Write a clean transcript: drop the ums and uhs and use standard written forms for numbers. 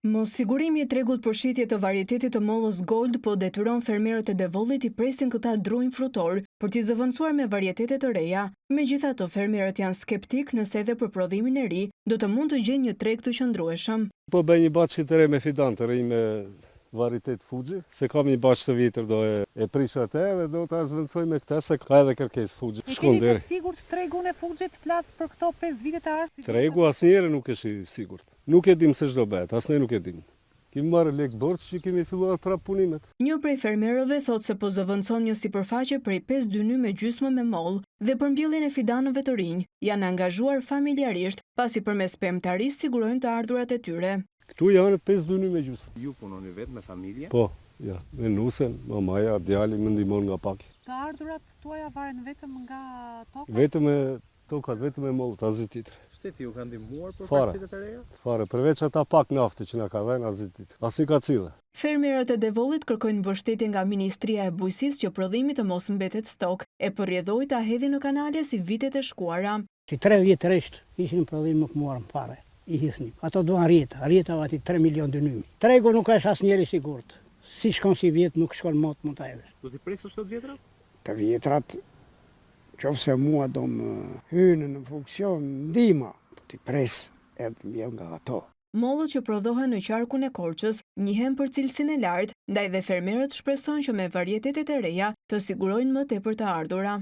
Mos sigurimi i tregut për shitje të varietetit të mollës Gold po detyron fermerët e Devollit i presin këta druj frutor për t'i zëvendësuar me varietete të reja. Megjithatë, fermerët janë skeptik nëse edhe për prodhimin e ri do të mund të gjejnë një treg të qëndrueshëm. Po bëj një bashkë të re me fidan të ri me varietet Fuji, se kam një bashkë të vitër do e prisha atë dhe do ta zëvendësoj me këtë se ka edhe kërkesë Fuji. Shkon deri. Jeni sigurt tregun e Fujit flas për këto 5 vite të ardhshme? Tregu asnjëherë nuk është i sigurt. Nuk e dim se ç'do bëhet, asnjë nuk e dim. Kemi marrë lek borx që kemi filluar prap punimet. Një prej fermerëve thotë se po zëvendëson një sipërfaqe prej 5 dyny me gjysmë me moll dhe për mbjelljen e fidanëve të rinj janë angazhuar familjarisht, pasi përmes pemtarisë sigurojnë të ardhurat e tyre. Këtu janë 5 dyny me gjysmë. Ju punoni vetë me familje? Po, ja, me nusen, mamaja, djali më ndihmon nga pak. Të ardhurat tuaja varen vetëm nga tokat? Vetëm me tokat, vetëm me mollat, asgjë tjetër. Shteti ju ka ndihmuar për Fare. parcitet e reja? Fare, përveç ata pak nafte që na ka dhënë asgjë tjetër. Asnjë kacille. Fermerët e Devollit kërkojnë mbështetje nga Ministria e Bujqësisë që prodhimi të mos mbetet stok e përrjedhoi ta hedhin në kanale si vitet e shkuara. Si 3 vjet rresht ishin prodhim nuk morën fare. I hisnim. Ato duan rjeta vati 3 milion dënymi. Tregu nuk është asnjëri sigurt. Si shkon si vjet nuk shkon mot mund ta hedhësh. Do t'i presësh të vjetrat? Të vjetrat, qofse mua do më hynë në funksion ndihma, do t'i pres edhe mjell nga ato. Mollët që prodhohen në qarkun e Korçës njihen për cilësinë e lartë, ndaj dhe fermerët shpresojnë që me varietetet e reja të sigurojnë më tepër të ardhura.